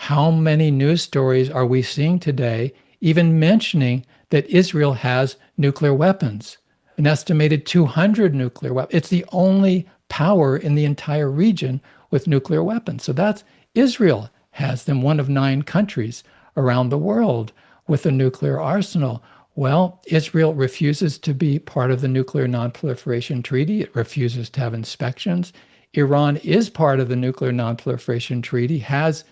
how many news stories are we seeing today even mentioning that Israel has nuclear weapons? An estimated 200 nuclear weapons. It's the only power in the entire region with nuclear weapons. So that's Israel has them, one of 9 countries around the world with a nuclear arsenal. Well, Israel refuses to be part of the Nuclear Non-Proliferation Treaty. It refuses to have inspections. Iran is part of the Nuclear Non-Proliferation Treaty, has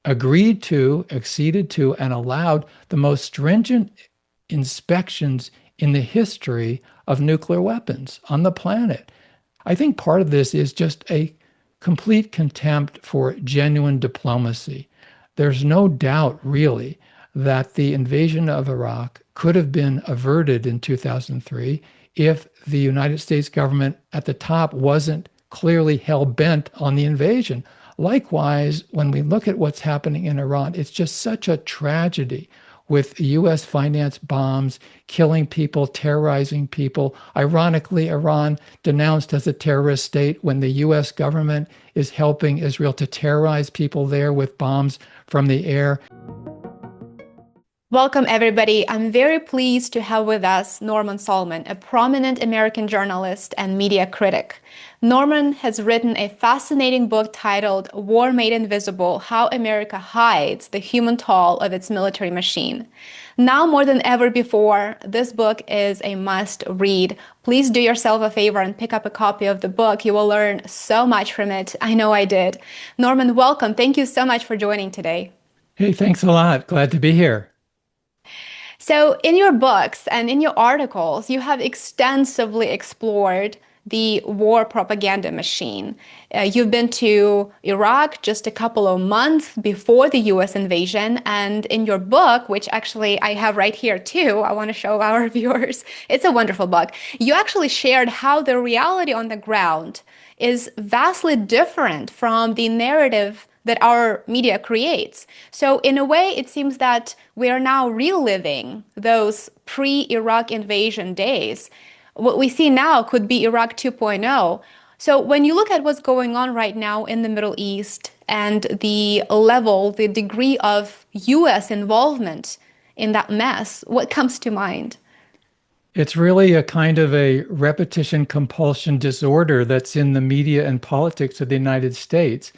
agreed to, acceded to, and allowed the most stringent inspections in the history of nuclear weapons on the planet. I think part of this is just a complete contempt for genuine diplomacy. There's no doubt, really, that the invasion of Iraq could have been averted in 2003 if the United States government at the top wasn't clearly hell-bent on the invasion. Likewise, when we look at what's happening in Iran, it's just such a tragedy with U.S. financed bombs, killing people, terrorizing people. Ironically, Iran denounced as a terrorist state when the U.S. government is helping Israel to terrorize people there with bombs from the air. Welcome, everybody. I'm very pleased to have with us Norman Solomon, a prominent American journalist and media critic. Norman has written a fascinating book titled War Made Invisible: How America Hides the Human Toll of Its Military Machine. Now more than ever before, this book is a must-read. Please do yourself a favor and pick up a copy of the book. You will learn so much from it. I know I did. Norman, welcome. Thank you so much for joining today. Hey, thanks a lot. Glad to be here. So in your books and in your articles, you have extensively explored the war propaganda machine. You've been to Iraq just a couple of months before the US invasion. And in your book, which actually I have right here too, I want to show our viewers, it's a wonderful book. You actually shared how the reality on the ground is vastly different from the narrative that our media creates. So in a way, it seems that we are now reliving those pre-Iraq invasion days. What we see now could be Iraq 2.0. So when you look at what's going on right now in the Middle East and the level, the degree of US involvement in that mess, what comes to mind? It's really a kind of a repetition compulsion disorder that's in the media and politics of the United States.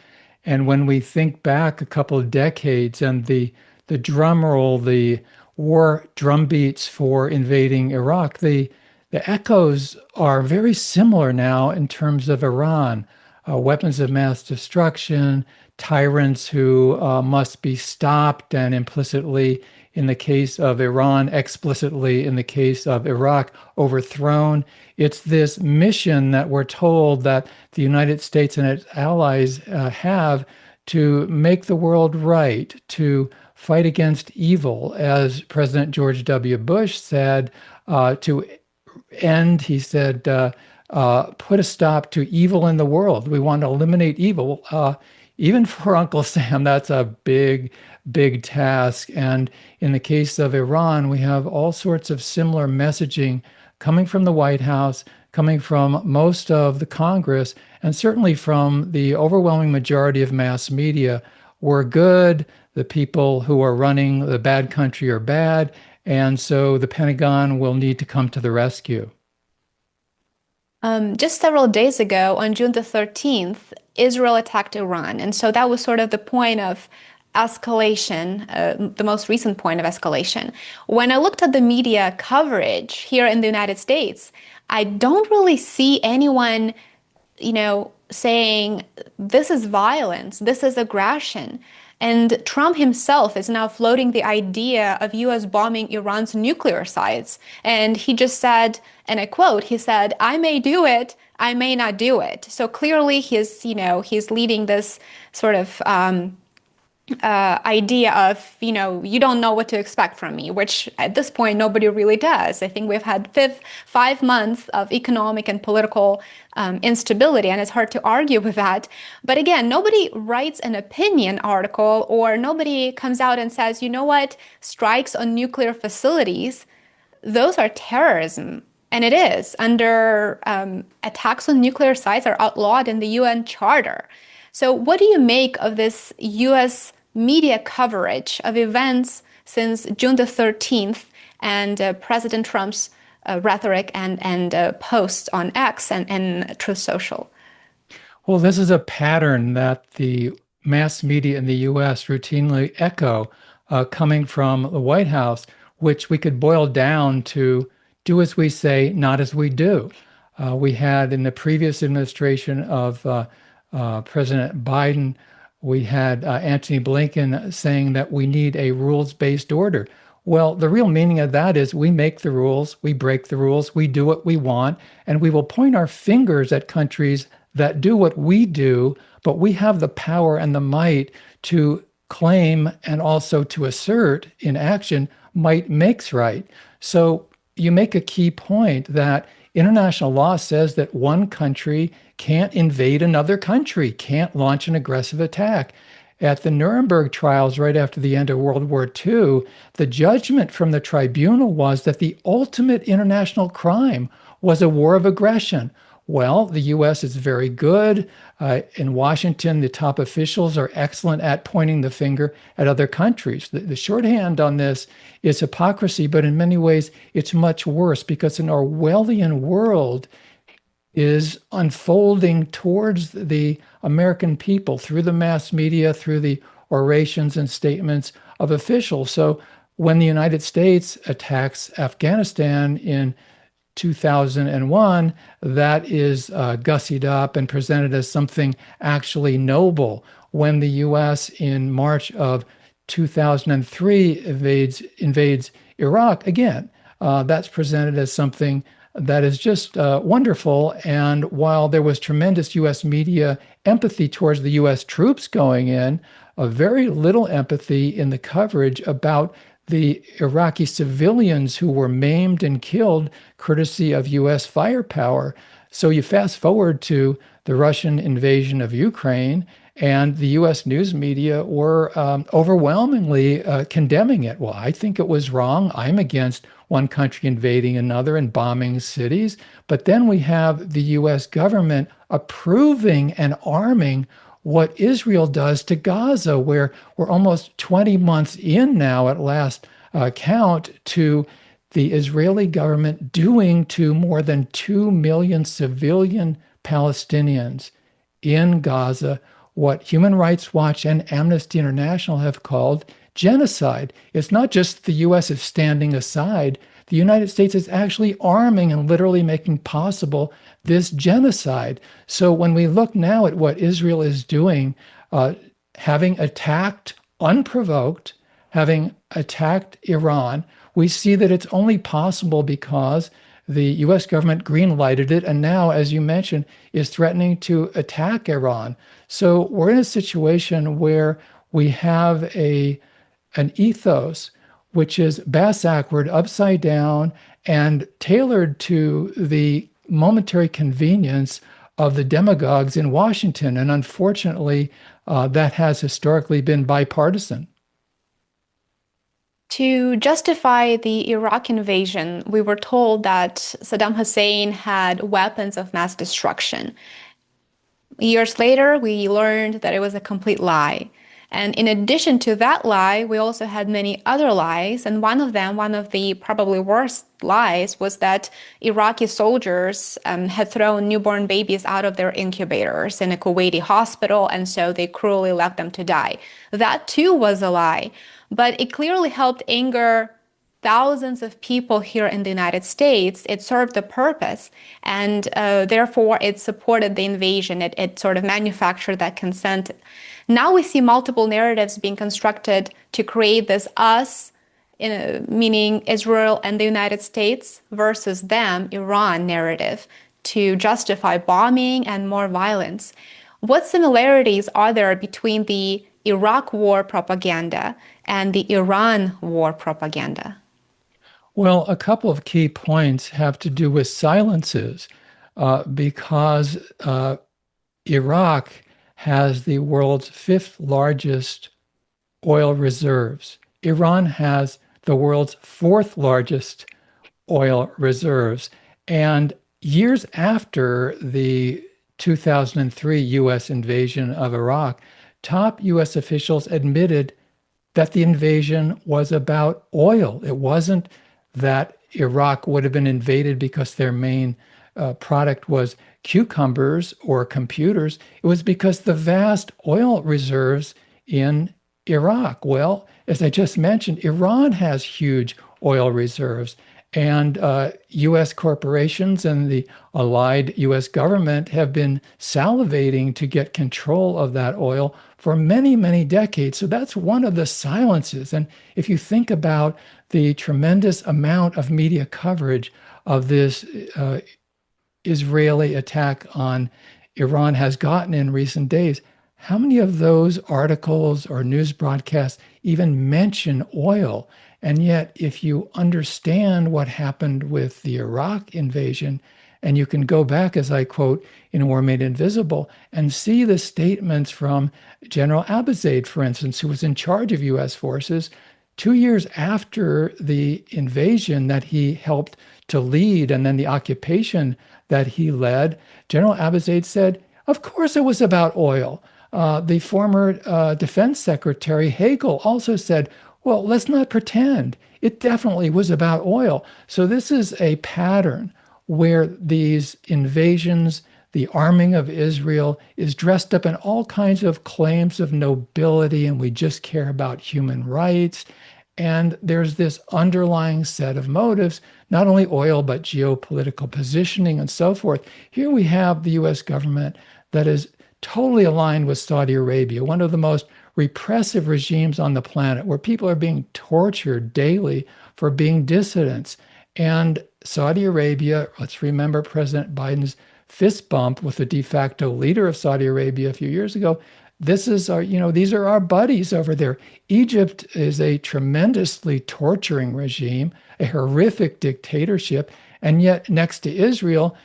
And when we think back a couple of decades and the drum roll, the war drumbeats for invading Iraq, the echoes are very similar now in terms of Iran. Weapons of mass destruction, tyrants who must be stopped, and implicitly, in the case of Iran, explicitly in the case of Iraq, overthrown. It's this mission that we're told that the United States and its allies have to make the world right, to fight against evil, as President George W. Bush said, to end, he said, put a stop to evil in the world. We want to eliminate evil. Even for Uncle Sam, that's a big, big task. And in the case of Iran, we have all sorts of similar messaging coming from the White House, coming from most of the Congress, and certainly from the overwhelming majority of mass media. We're good. The people who are running the bad country are bad. And so the Pentagon will need to come to the rescue. Just several days ago, on June the 13th, Israel attacked Iran. And so that was sort of the point of escalation, the most recent point of escalation. When I looked at the media coverage here in the United States, I don't really see anyone, saying this is violence, this is aggression. And Trump himself is now floating the idea of US bombing Iran's nuclear sites. And he just said, and I quote, he said, "I may do it, I may not do it." So clearly he's leading this sort of idea of, you don't know what to expect from me, which at this point, nobody really does. I think we've had 5 months of economic and political instability, and it's hard to argue with that. But again, nobody writes an opinion article, or nobody comes out and says, you know what, strikes on nuclear facilities, those are terrorism. And it is. Under attacks on nuclear sites are outlawed in the UN Charter. So what do you make of this US media coverage of events since June the 13th and President Trump's rhetoric and posts on X and Truth Social? Well, this is a pattern that the mass media in the US routinely echo coming from the White House, which we could boil down to do as we say, not as we do. We had in the previous administration of President Biden, we had Antony Blinken saying that we need a rules-based order. Well, the real meaning of that is we make the rules, we break the rules, we do what we want, and we will point our fingers at countries that do what we do, but we have the power and the might to claim and also to assert in action might makes right. So you make a key point that international law says that one country can't invade another country, can't launch an aggressive attack. At the Nuremberg trials, right after the end of World War II, the judgment from the tribunal was that the ultimate international crime was a war of aggression. Well, the U.S. is very good. In Washington, the top officials are excellent at pointing the finger at other countries. The shorthand on this is hypocrisy, but in many ways, it's much worse because an Orwellian world is unfolding towards the American people through the mass media, through the orations and statements of officials. So when the United States attacks Afghanistan in 2001, that is gussied up and presented as something actually noble. When the US in March of 2003 invades Iraq, again, that's presented as something that is just wonderful. And while there was tremendous US media empathy towards the US troops going in, a very little empathy in the coverage about the Iraqi civilians who were maimed and killed courtesy of US firepower. So you fast forward to the Russian invasion of Ukraine, and the US news media were overwhelmingly condemning it. Well, I think it was wrong. I'm against one country invading another and bombing cities. But then we have the US government approving and arming what Israel does to Gaza, where we're almost 20 months in now at last count to the Israeli government doing to more than 2 million civilian Palestinians in Gaza what Human Rights Watch and Amnesty International have called genocide. It's not just the U.S. is standing aside. The United States is actually arming and literally making possible this genocide. So when we look now at what Israel is doing, having attacked unprovoked, having attacked Iran, we see that it's only possible because the US government green-lighted it, and now, as you mentioned, is threatening to attack Iran. So we're in a situation where we have an ethos which is bass-backward, upside down, and tailored to the momentary convenience of the demagogues in Washington. And unfortunately, that has historically been bipartisan. To justify the Iraq invasion, we were told that Saddam Hussein had weapons of mass destruction. Years later, we learned that it was a complete lie. And in addition to that lie, we also had many other lies. And one of them, one of the probably worst lies, was that Iraqi soldiers had thrown newborn babies out of their incubators in a Kuwaiti hospital, and so they cruelly left them to die. That too was a lie, but it clearly helped anger thousands of people here in the United States. It served a purpose, and therefore it supported the invasion. It sort of manufactured that consent. Now we see multiple narratives being constructed to create this us, meaning Israel and the United States, versus them, Iran narrative, to justify bombing and more violence. What similarities are there between the Iraq war propaganda and the Iran war propaganda? Well, a couple of key points have to do with silences, because Iraq has the world's fifth largest oil reserves. Iran has the world's fourth largest oil reserves. And years after the 2003 US invasion of Iraq, top US officials admitted that the invasion was about oil. It wasn't that Iraq would have been invaded because their main product was cucumbers or computers. It was because the vast oil reserves in Iraq. Well, as I just mentioned, Iran has huge oil reserves. And US corporations and the allied US government have been salivating to get control of that oil for many, many decades. So that's one of the silences. And if you think about the tremendous amount of media coverage of this Israeli attack on Iran has gotten in recent days, how many of those articles or news broadcasts even mention oil? And yet, if you understand what happened with the Iraq invasion, and you can go back, as I quote in War Made Invisible, and see the statements from General Abizaid, for instance, who was in charge of US forces 2 years after the invasion that he helped to lead, and then the occupation that he led. General Abizaid said, of course it was about oil. The former defense secretary, Hagel, also said, well, let's not pretend. It definitely was about oil. So this is a pattern where these invasions, the arming of Israel, is dressed up in all kinds of claims of nobility, and we just care about human rights. And there's this underlying set of motives, not only oil, but geopolitical positioning and so forth. Here we have the US government that is totally aligned with Saudi Arabia, one of the most repressive regimes on the planet, where people are being tortured daily for being dissidents. And Saudi Arabia, let's remember President Biden's fist bump with the de facto leader of Saudi Arabia a few years ago. This is our, these are our buddies over there. Egypt is a tremendously torturing regime, a horrific dictatorship, and yet next to Israel,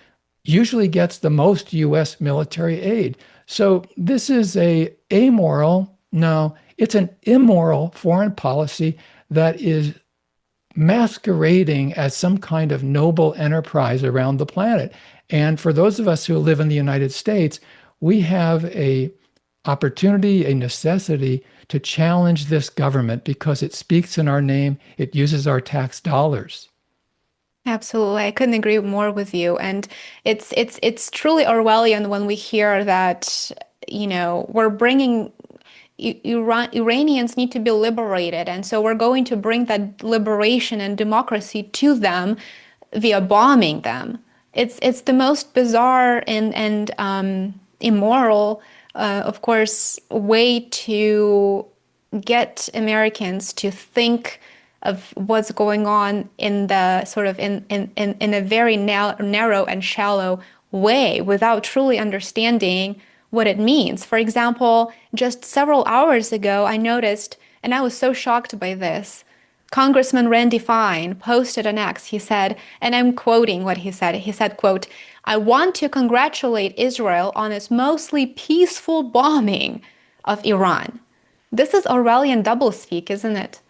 usually gets the most US military aid. So this is a amoral, no, it's an immoral foreign policy that is masquerading as some kind of noble enterprise around the planet. And for those of us who live in the United States, we have a opportunity, a necessity to challenge this government because it speaks in our name, it uses our tax dollars. Absolutely. I couldn't agree more with you. And it's truly Orwellian when we hear that, we're bringing Iranians need to be liberated. And so we're going to bring that liberation and democracy to them via bombing them. It's the most bizarre and immoral, of course, way to get Americans to think of what's going on in the sort of in a very narrow and shallow way without truly understanding what it means. For example, just several hours ago, I noticed, and I was so shocked by this, Congressman Randy Fine posted an X. He said, and I'm quoting what he said, quote, I want to congratulate Israel on its mostly peaceful bombing of Iran. This is Orwellian doublespeak, isn't it?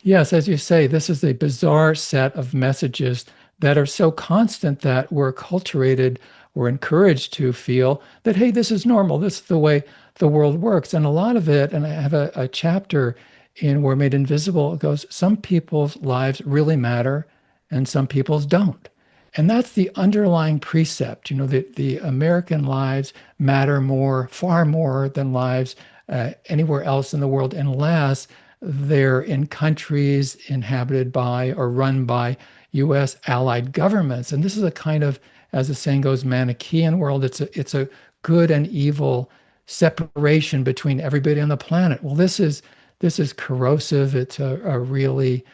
Yes, as you say, this is a bizarre set of messages that are so constant that we're acculturated, we're encouraged to feel that, hey, this is normal. This is the way the world works. And a lot of it, and I have a chapter in War Made Invisible, it goes, some people's lives really matter and some people's don't. And that's the underlying precept. The American lives matter more, far more than lives anywhere else in the world, unless they're in countries inhabited by or run by US allied governments. And this is a kind of, as the saying goes, Manichaean world. It's a good and evil separation between everybody on the planet. Well, this is corrosive. It's a really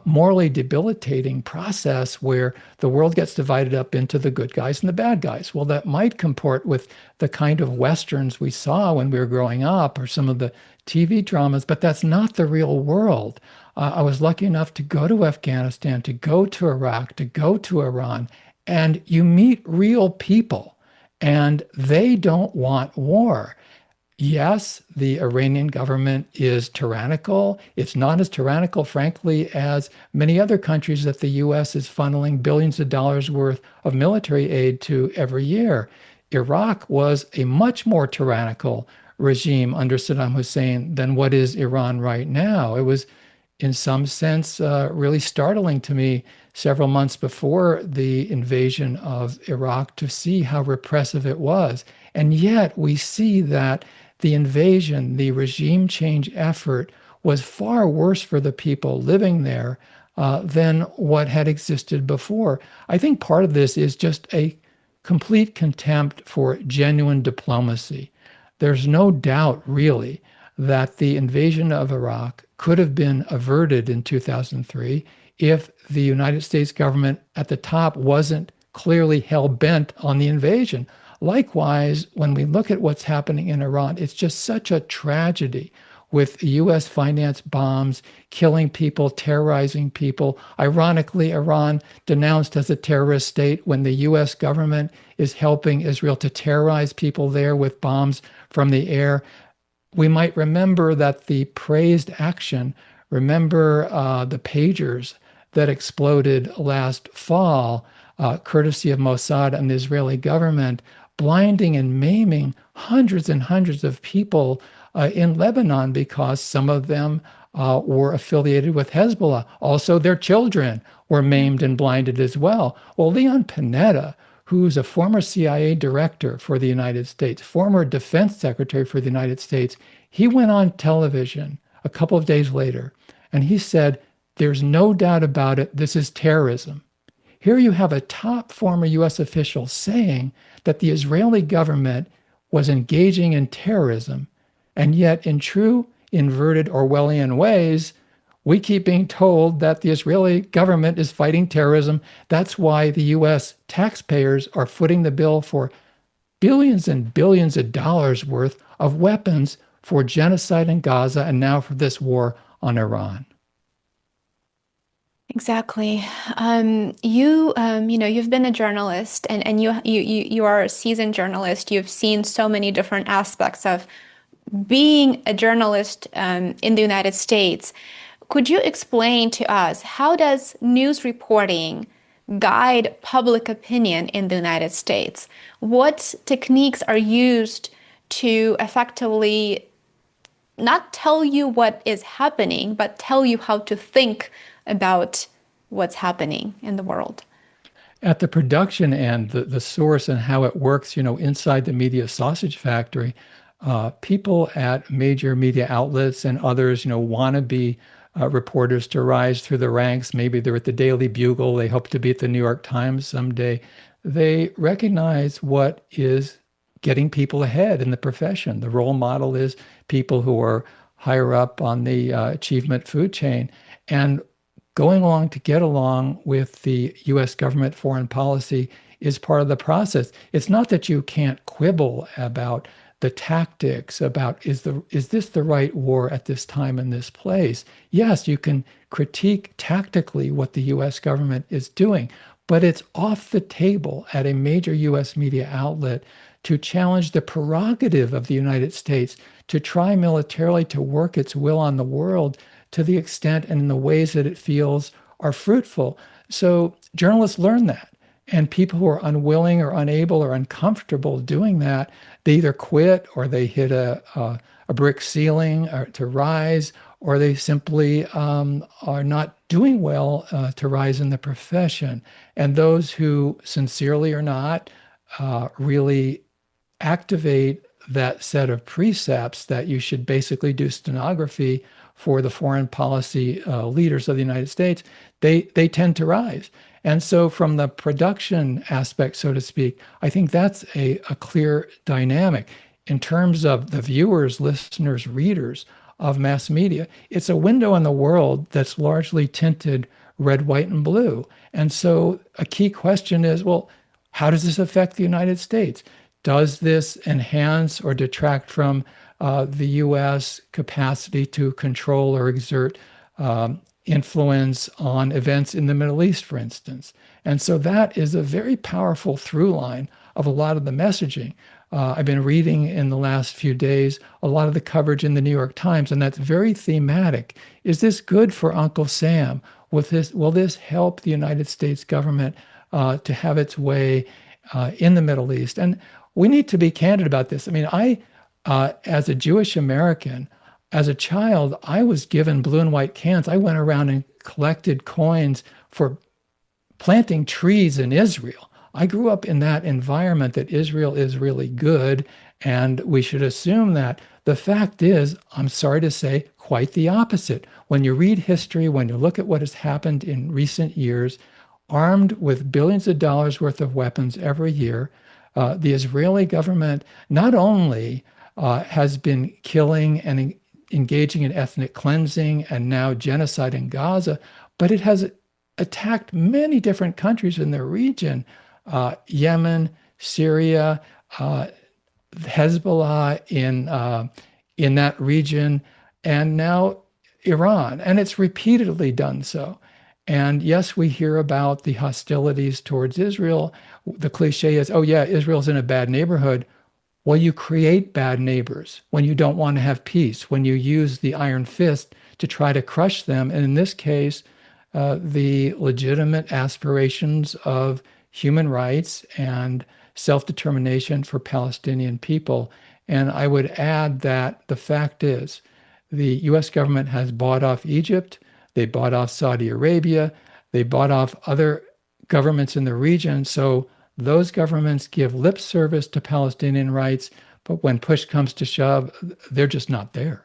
morally debilitating process where the world gets divided up into the good guys and the bad guys. Well, that might comport with the kind of Westerns we saw when we were growing up or some of the TV dramas, but that's not the real world. I was lucky enough to go to Afghanistan, to go to Iraq, to go to Iran, and you meet real people, and they don't want war. Yes, the Iranian government is tyrannical. It's not as tyrannical, frankly, as many other countries that the US is funneling billions of dollars worth of military aid to every year. Iraq was a much more tyrannical regime under Saddam Hussein than what is Iran right now. It was, in some sense, really startling to me several months before the invasion of Iraq to see how repressive it was. And yet we see that the invasion, the regime change effort, was far worse for the people living there than what had existed before. I think part of this is just a complete contempt for genuine diplomacy. There's no doubt, really, that the invasion of Iraq could have been averted in 2003 if the United States government at the top wasn't clearly hell bent on the invasion. Likewise, when we look at what's happening in Iran, it's just such a tragedy with US financed bombs, killing people, terrorizing people. Ironically, Iran denounced as a terrorist state when the US government is helping Israel to terrorize people there with bombs from the air. We might remember that the praised action, remember the pagers that exploded last fall, courtesy of Mossad and the Israeli government, blinding and maiming hundreds and hundreds of people in Lebanon because some of them were affiliated with Hezbollah. Also, their children were maimed and blinded as well. Well, Leon Panetta, who's a former CIA director for the United States, former defense secretary for the United States, he went on television a couple of days later and he said, "There's no doubt about it, this is terrorism." Here you have a top former US official saying that the Israeli government was engaging in terrorism, and yet in true inverted Orwellian ways, we keep being told that the Israeli government is fighting terrorism. That's why the US taxpayers are footing the bill for billions and billions of dollars worth of weapons for genocide in Gaza and now for this war on Iran. Exactly. You've been a journalist and you are a seasoned journalist. You've seen so many different aspects of being a journalist in the United States. Could you explain to us how does news reporting guide public opinion in the United States? What techniques are used to effectively not tell you what is happening, but tell you how to think about what's happening in the world? At the production end, the source and how it works, inside the media sausage factory, people at major media outlets and others, want to be reporters to rise through the ranks. Maybe they're at the Daily Bugle. They hope to be at the New York Times someday. They recognize what is getting people ahead in the profession. The role model is people who are higher up on the achievement food chain. And going along to get along with the US government foreign policy is part of the process. It's not that you can't quibble about the tactics, about is this the right war at this time in this place? Yes, you can critique tactically what the US government is doing, but it's off the table at a major US media outlet to challenge the prerogative of the United States to try militarily to work its will on the world to the extent and in the ways that it feels are fruitful. So journalists learn that. And people who are unwilling or unable or uncomfortable doing that, they either quit or they hit a brick ceiling to rise, or they simply are not doing well to rise in the profession. And those who sincerely or not really activate that set of precepts that you should basically do stenography for the foreign policy leaders of the United States, they tend to rise. And so from the production aspect, so to speak, I think that's a clear dynamic. In terms of the viewers, listeners, readers of mass media, it's a window on the world that's largely tinted red, white, and blue. And so a key question is, well, how does this affect the United States? Does this enhance or detract from the U.S. capacity to control or exert influence on events in the Middle East, for instance? And so that is a very powerful through line of a lot of the messaging. I've been reading in the last few days a lot of the coverage in the New York Times, and that's very thematic. Is this good for Uncle Sam? Will this help the United States government to have its way in the Middle East? And we need to be candid about this. I mean, as a Jewish American, as a child, I was given blue and white cans. I went around and collected coins for planting trees in Israel. I grew up in that environment that Israel is really good, and we should assume that. The fact is, I'm sorry to say, quite the opposite. When you read history, when you look at what has happened in recent years, armed with billions of dollars worth of weapons every year, the Israeli government not only has been killing and engaging in ethnic cleansing and now genocide in Gaza, but it has attacked many different countries in the region, Yemen, Syria, uh, Hezbollah in that region, and now Iran. And it's repeatedly done so. And yes, we hear about the hostilities towards Israel. The cliche is, oh, yeah, Israel's in a bad neighborhood. Well, you create bad neighbors when you don't want to have peace, when you use the iron fist to try to crush them. And in this case, the legitimate aspirations of human rights and self determination for Palestinian people. And I would add that the fact is, the US government has bought off Egypt, they bought off Saudi Arabia, they bought off other governments in the region. So those governments give lip service to Palestinian rights, but when push comes to shove, they're just not there.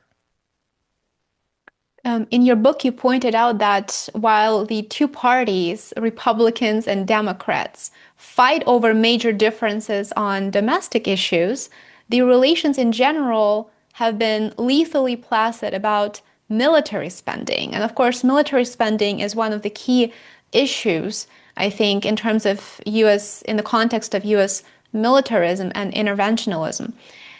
In your book, you pointed out that while the two parties, Republicans and Democrats, fight over major differences on domestic issues, the relations in general have been lethally placid about military spending. And of course, military spending is one of the key issues, I think, in terms of US, in the context of US militarism and interventionism.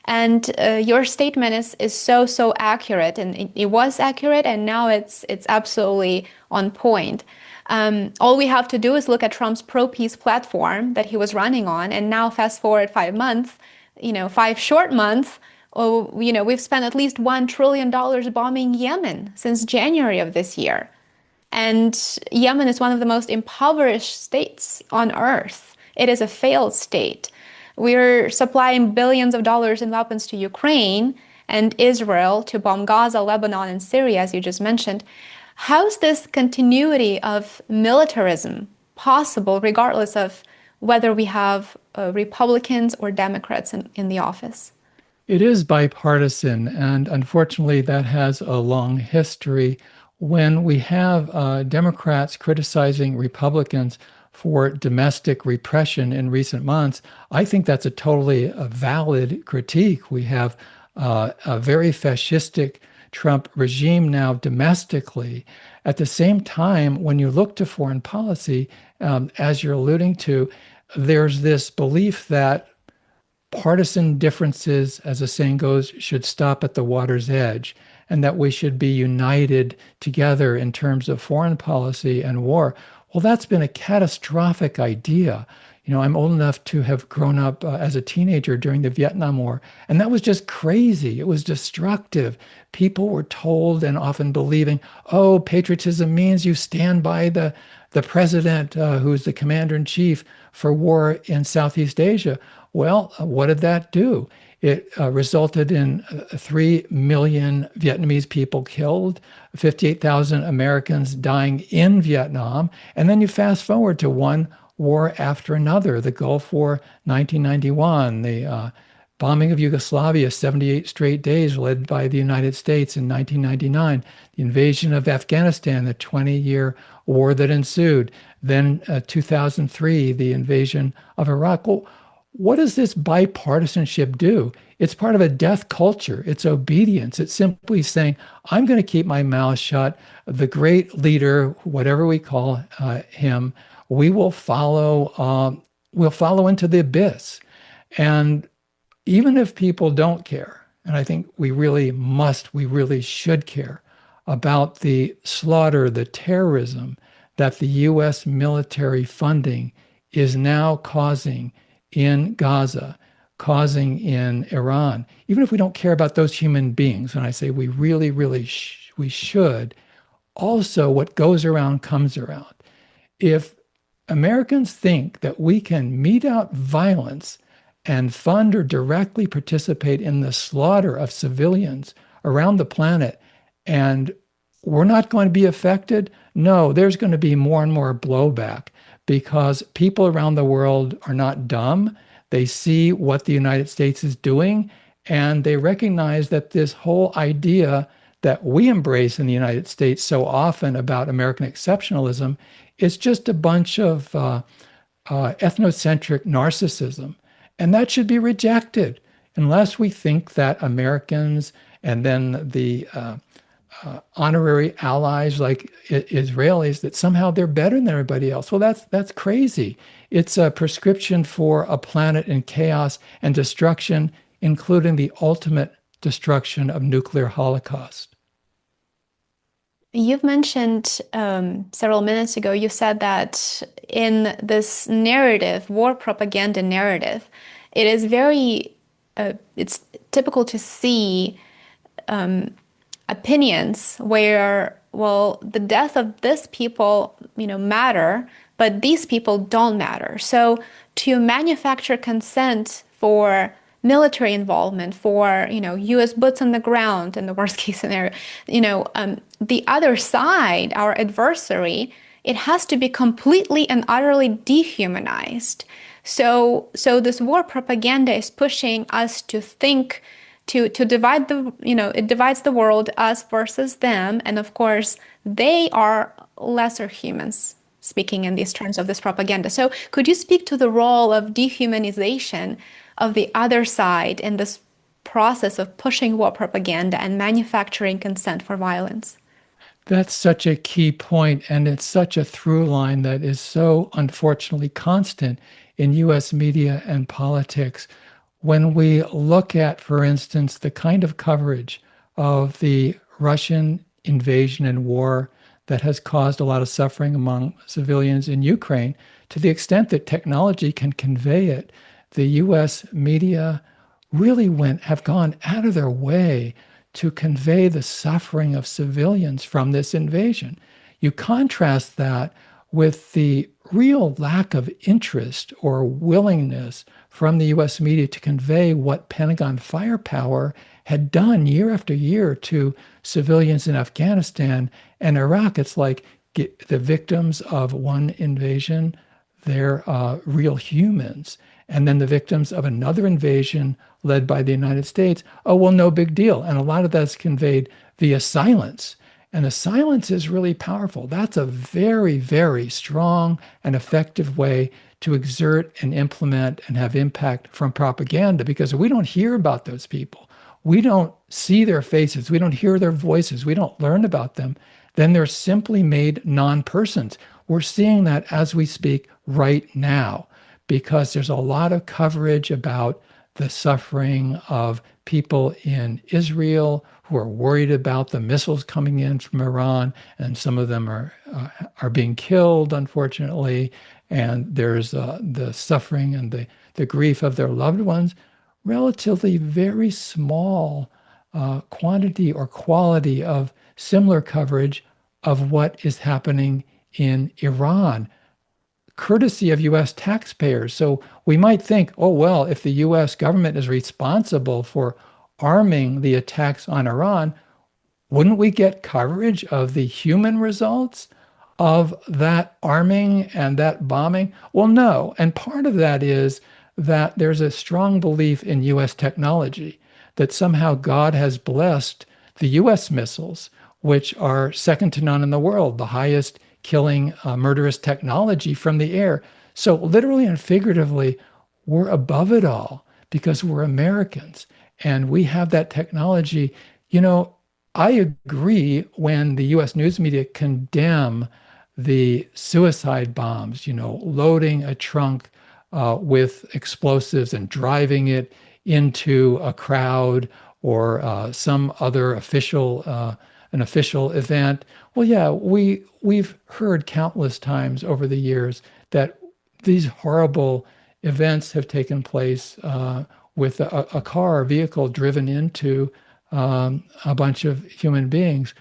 And your statement is so accurate, and it was accurate, and now it's absolutely on point. All we have to do is look at Trump's pro-peace platform that he was running on, and now fast forward 5 months, 5 short months. Oh, we've spent at least $1 trillion bombing Yemen since January of this year. And Yemen is one of the most impoverished states on earth. It is a failed state. We're supplying billions of dollars in weapons to Ukraine and Israel to bomb Gaza, Lebanon, and Syria, as you just mentioned. How's this continuity of militarism possible, regardless of whether we have Republicans or Democrats in the office? It is bipartisan, and unfortunately, that has a long history. When we have Democrats criticizing Republicans for domestic repression in recent months, I think that's a totally valid critique. We have a very fascistic Trump regime now domestically. At the same time, when you look to foreign policy, as you're alluding to, there's this belief that partisan differences, as the saying goes, should stop at the water's edge, and that we should be united together in terms of foreign policy and war. Well, that's been a catastrophic idea. I'm old enough to have grown up as a teenager during the Vietnam War, and that was just crazy. It was destructive. People were told and often believing, oh, patriotism means you stand by the president who's the commander in chief for war in Southeast Asia. Well, what did that do? It resulted in 3 million Vietnamese people killed, 58,000 Americans dying in Vietnam. And then you fast forward to one war after another, the Gulf War, 1991, the bombing of Yugoslavia, 78 straight days led by the United States in 1999, the invasion of Afghanistan, the 20-year war that ensued, then 2003, the invasion of Iraq. Well, what does this bipartisanship do? It's part of a death culture. It's obedience. It's simply saying, I'm going to keep my mouth shut. The great leader, whatever we call him, we'll follow into the abyss. And even if people don't care, and I think we really should care about the slaughter, the terrorism that the US military funding is now causing in Gaza, causing in Iran, even if we don't care about those human beings, and I say we really, we should, also what goes around comes around. If Americans think that we can mete out violence and fund or directly participate in the slaughter of civilians around the planet, and we're not going to be affected? No, there's going to be more and more blowback because people around the world are not dumb. They see what the United States is doing, and they recognize that this whole idea that we embrace in the United States so often about American exceptionalism is just a bunch of ethnocentric narcissism. And that should be rejected unless we think that Americans and then the honorary allies like Israelis, that somehow they're better than everybody else. Well, that's crazy. It's a prescription for a planet in chaos and destruction, including the ultimate destruction of nuclear holocaust. You've mentioned several minutes ago, you said that in this narrative, war propaganda narrative, it is very, it's typical to see opinions where, well, the death of this people, matter, but these people don't matter. So to manufacture consent for military involvement, for, U.S. boots on the ground in the worst case scenario, the other side, our adversary, it has to be completely and utterly dehumanized. So this war propaganda is pushing us to think to divide it divides the world, us versus them. And of course, they are lesser humans, speaking in these terms of this propaganda. So could you speak to the role of dehumanization of the other side in this process of pushing war propaganda and manufacturing consent for violence? That's such a key point, and it's such a through line that is so unfortunately constant in US media and politics. When we look at, for instance, the kind of coverage of the Russian invasion and war that has caused a lot of suffering among civilians in Ukraine, to the extent that technology can convey it, the US media really have gone out of their way to convey the suffering of civilians from this invasion. You contrast that with the real lack of interest or willingness from the US media to convey what Pentagon firepower had done year after year to civilians in Afghanistan and Iraq. It's like the victims of one invasion, they're real humans. And then the victims of another invasion led by the United States, oh, well, no big deal. And a lot of that's conveyed via silence. And the silence is really powerful. That's a very, very strong and effective way to exert and implement and have impact from propaganda, because we don't hear about those people. We don't see their faces. We don't hear their voices. We don't learn about them. Then they're simply made non-persons. We're seeing that as we speak right now, because there's a lot of coverage about the suffering of people in Israel who are worried about the missiles coming in from Iran, and some of them are being killed, unfortunately. And there's the suffering and the grief of their loved ones. Relatively very small quantity or quality of similar coverage of what is happening in Iran, courtesy of US taxpayers. So we might think, oh, well, if the US government is responsible for arming the attacks on Iran, wouldn't we get coverage of the human results of that arming and that bombing? Well, no. And part of that is that there's a strong belief in US technology, that somehow God has blessed the US missiles, which are second to none in the world, the highest killing murderous technology from the air. So literally and figuratively, we're above it all because we're Americans and we have that technology. I agree when the US news media condemn the suicide bombs, loading a trunk with explosives and driving it into a crowd or some other an official event. Well, yeah, we've heard countless times over the years that these horrible events have taken place with a car or vehicle driven into a bunch of human beings.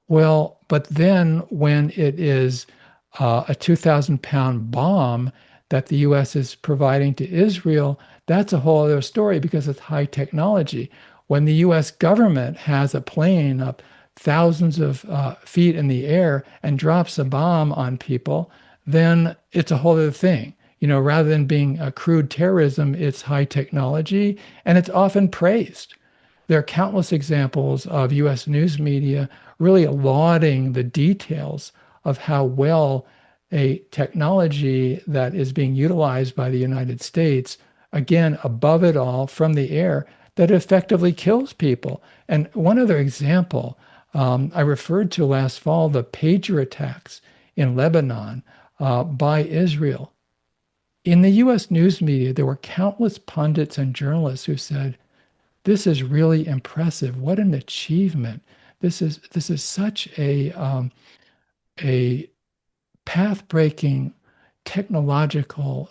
Well, but then when it is a 2,000-pound bomb that the US is providing to Israel, that's a whole other story because it's high technology. When the US government has a plane up thousands of feet in the air and drops a bomb on people, then it's a whole other thing. Rather than being a crude terrorism, it's high technology and it's often praised. There are countless examples of US news media really lauding the details of how well a technology that is being utilized by the United States, again, above it all from the air, that effectively kills people. And one other example, I referred to last fall the pager attacks in Lebanon by Israel. In the US news media, there were countless pundits and journalists who said, this is really impressive. What an achievement. This is such a path-breaking technological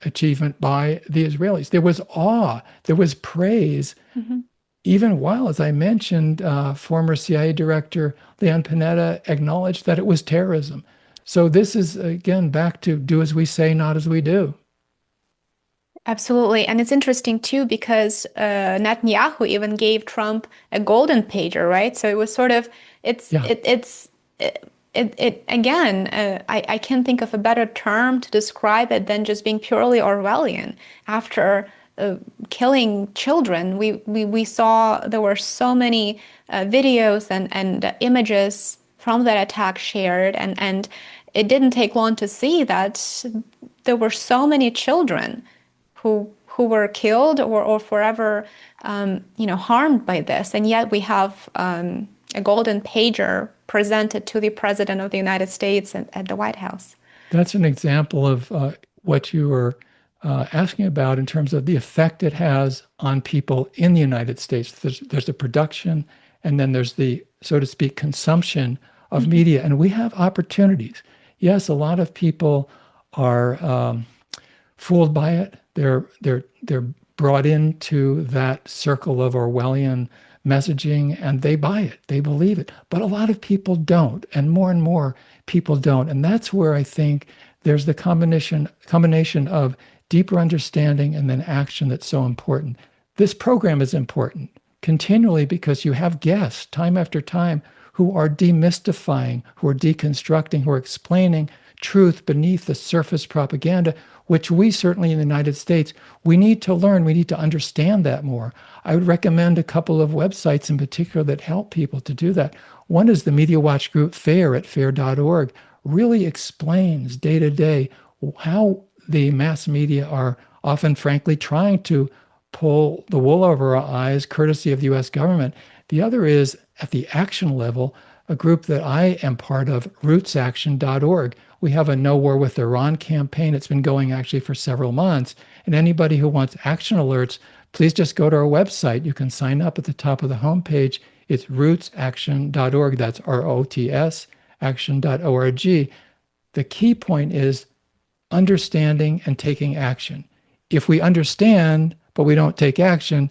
achievement by the Israelis. There was awe, there was praise, Mhm. even while, as I mentioned, former CIA Director Leon Panetta acknowledged that it was terrorism. So this is, again, back to do as we say, not as we do. Absolutely. And it's interesting too because Netanyahu even gave Trump a golden pager, right? So it was sort of it's Yeah, it it's it again, I can't think of a better term to describe it than just being purely Orwellian. After killing children, we saw there were so many videos and images from that attack shared, and it didn't take long to see that there were so many children who were killed or forever harmed by this, and yet we have a golden pager presented to the President of the United States at the White House. that's an example of what you were asking about in terms of the effect it has on people in the United States. There's the production, and then there's the, so to speak, consumption of Mhm. media. And we have opportunities. Yes, a lot of people are fooled by it. They're brought into that circle of Orwellian messaging and they buy it. They believe it. But a lot of people don't, and more people don't. And that's where I think there's the combination of deeper understanding and then action that's so important. This program is important continually because you have guests time after time who are demystifying, who are deconstructing, who are explaining truth beneath the surface propaganda, which we certainly in the United States, we need to learn, we need to understand that more. I would recommend a couple of websites in particular that help people to do that. One is the Media Watch group FAIR at fair.org, really explains day to day how the mass media are often, frankly, trying to pull the wool over our eyes, courtesy of the US government. The other is at the action level, a group that I am part of, rootsaction.org. We have a No War with Iran campaign. It's been going actually for several months. And anybody who wants action alerts, please just go to our website. You can sign up at the top of the homepage. It's rootsaction.org. That's ROTS, action.org. The key point is understanding and taking action. If we understand, but we don't take action,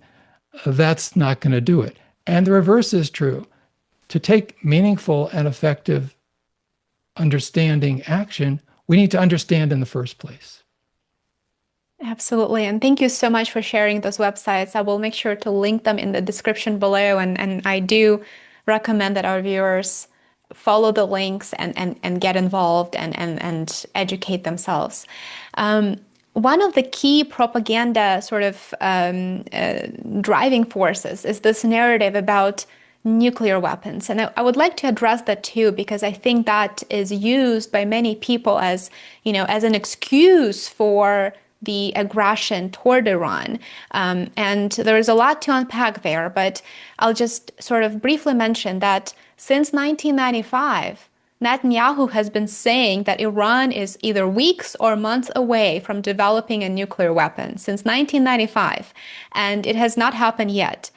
that's not going to do it. And the reverse is true. To take meaningful and effective understanding action, we need to understand in the first place. Absolutely. And thank you so much for sharing those websites. I will make sure to link them in the description below. And I do recommend that our viewers follow the links and get involved and educate themselves. One of the key propaganda sort of driving forces is this narrative about nuclear weapons. And I would like to address that too, because I think that is used by many people as, as an excuse for the aggression toward Iran. And there is a lot to unpack there, but I'll just sort of briefly mention that since 1995, Netanyahu has been saying that Iran is either weeks or months away from developing a nuclear weapon since 1995, and it has not happened yet.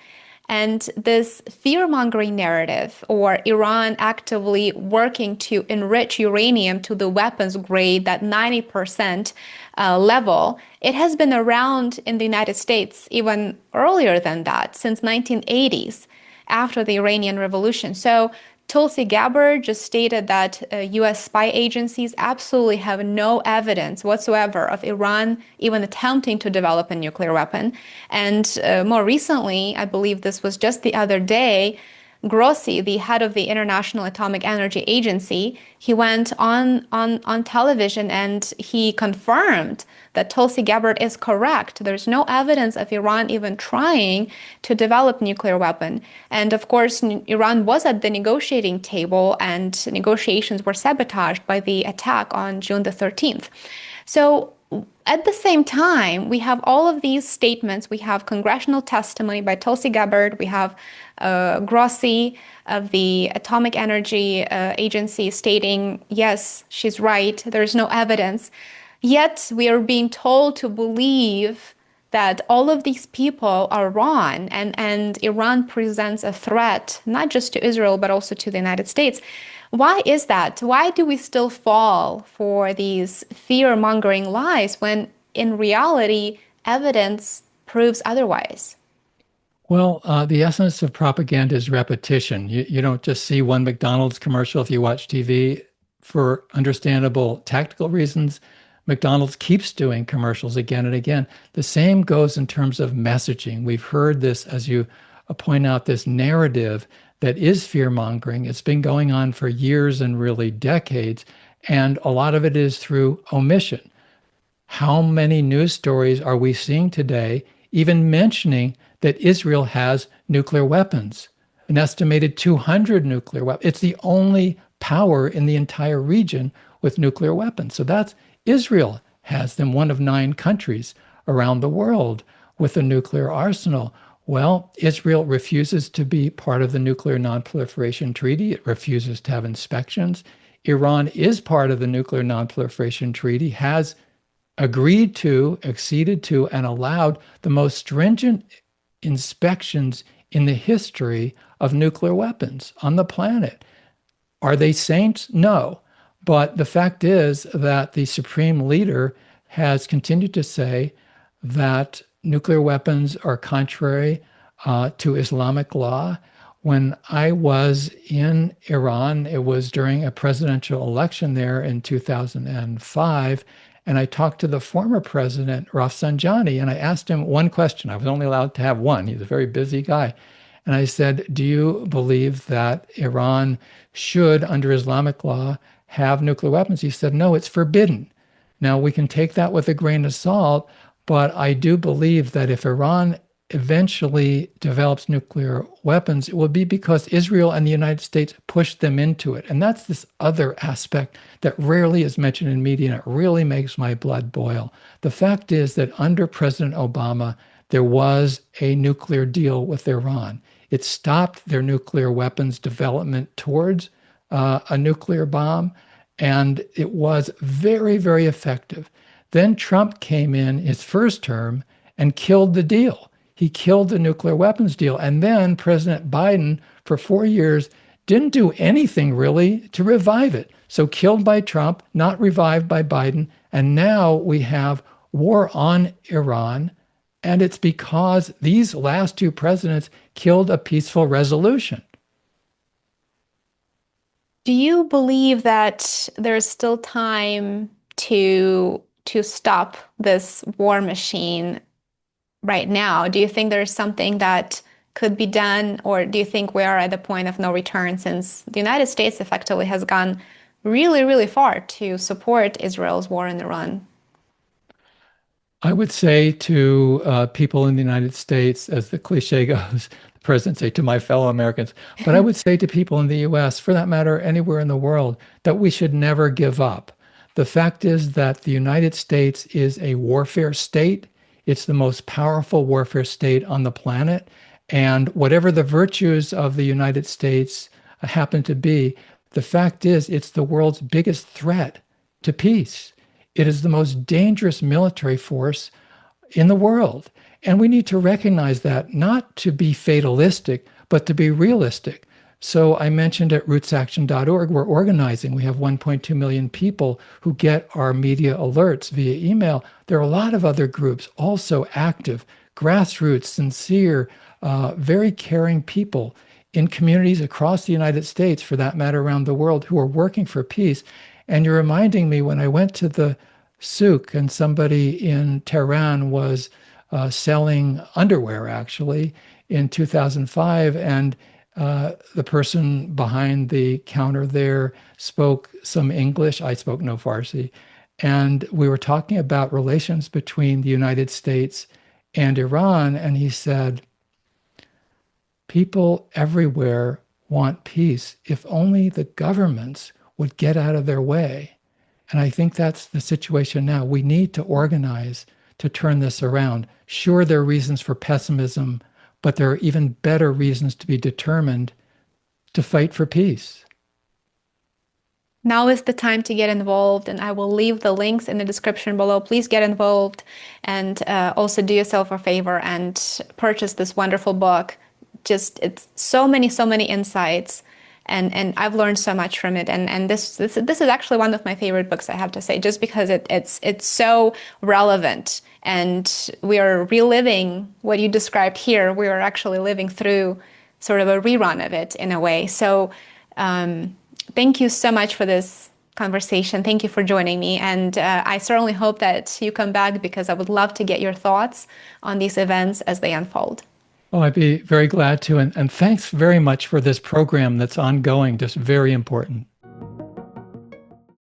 And this fear-mongering narrative, or Iran actively working to enrich uranium to the weapons grade, that 90% level, it has been around in the United States even earlier than that, since 1980s, after the Iranian Revolution. So Tulsi Gabbard just stated that US spy agencies absolutely have no evidence whatsoever of Iran even attempting to develop a nuclear weapon. And more recently, I believe this was just the other day, Grossi, the head of the International Atomic Energy Agency, he went on television and he confirmed that Tulsi Gabbard is correct. There's no evidence of Iran even trying to develop nuclear weapon. And of course, Iran was at the negotiating table and negotiations were sabotaged by the attack on June the 13th. So at the same time, we have all of these statements. We have congressional testimony by Tulsi Gabbard. We have Grossi of the Atomic Energy Agency stating, yes, she's right. There's no evidence. Yet we are being told to believe that all of these people are wrong and Iran presents a threat, not just to Israel, but also to the United States. Why is that? Why do we still fall for these fear-mongering lies when in reality, evidence proves otherwise? Well, the essence of propaganda is repetition. You don't just see one McDonald's commercial if you watch TV for understandable tactical reasons. McDonald's keeps doing commercials again and again. The same goes in terms of messaging. We've heard this, as you point out, this narrative that is fear-mongering. It's been going on for years and really decades, and a lot of it is through omission. How many news stories are we seeing today even mentioning that Israel has nuclear weapons? An estimated 200 nuclear weapons. It's the only power in the entire region with nuclear weapons. So that's Israel has them, one of 9 countries around the world with a nuclear arsenal. Well, Israel refuses to be part of the Nuclear Non-Proliferation Treaty. It refuses to have inspections. Iran is part of the Nuclear Non-Proliferation Treaty, has agreed to, acceded to, and allowed the most stringent inspections in the history of nuclear weapons on the planet. Are they saints? No. But the fact is that the supreme leader has continued to say that nuclear weapons are contrary to Islamic law. When I was in Iran, it was during a presidential election there in 2005, and I talked to the former president, Rafsanjani, and I asked him one question. I was only allowed to have one. He's a very busy guy. And I said, do you believe that Iran should, under Islamic law, have nuclear weapons? He said, no, it's forbidden. Now, we can take that with a grain of salt, but I do believe that if Iran eventually develops nuclear weapons, it will be because Israel and the United States pushed them into it. And that's this other aspect that rarely is mentioned in media, and it really makes my blood boil. The fact is that under President Obama, there was a nuclear deal with Iran. It stopped their nuclear weapons development towards a nuclear bomb, and it was very, very effective. Then Trump came in his first term and killed the deal. He killed the nuclear weapons deal. And then President Biden, for 4 years, didn't do anything really to revive it. So killed by Trump, not revived by Biden. And now we have war on Iran. And it's because these last 2 presidents killed a peaceful resolution. Do you believe that there's still time to stop this war machine right now? Do you think there's something that could be done, or do you think we are at the point of no return since the United States effectively has gone really, really far to support Israel's war in Iran? I would say to people in the United States, as the cliche goes, the president say to my fellow Americans, but I would say to people in the US, for that matter, anywhere in the world, that we should never give up. The fact is that the United States is a warfare state. It's the most powerful warfare state on the planet. And whatever the virtues of the United States happen to be, the fact is it's the world's biggest threat to peace. It is the most dangerous military force in the world. And we need to recognize that, not to be fatalistic, but to be realistic. So I mentioned at rootsaction.org, we're organizing. We have 1.2 million people who get our media alerts via email. There are a lot of other groups also active, grassroots, sincere, very caring people in communities across the United States, for that matter, around the world, who are working for peace. And you're reminding me when I went to the souk and somebody in Tehran was selling underwear actually in 2005. And the person behind the counter there spoke some English. I spoke no Farsi. And we were talking about relations between the United States and Iran. And he said, people everywhere want peace if only the governments would get out of their way. And I think that's the situation now. We need to organize to turn this around. Sure, there are reasons for pessimism, but there are even better reasons to be determined to fight for peace. Now is the time to get involved, and I will leave the links in the description below. Please get involved and also do yourself a favor and purchase this wonderful book. Just it's so many insights, and I've learned so much from it. And this is actually one of my favorite books, I have to say, just because it's so relevant, and we are reliving what you described here. We are actually living through sort of a rerun of it in a way. So. Thank you so much for this conversation. Thank you for joining me. And I certainly hope that you come back because I would love to get your thoughts on these events as they unfold. Oh, I'd be very glad to. And thanks very much for this program that's ongoing, just very important.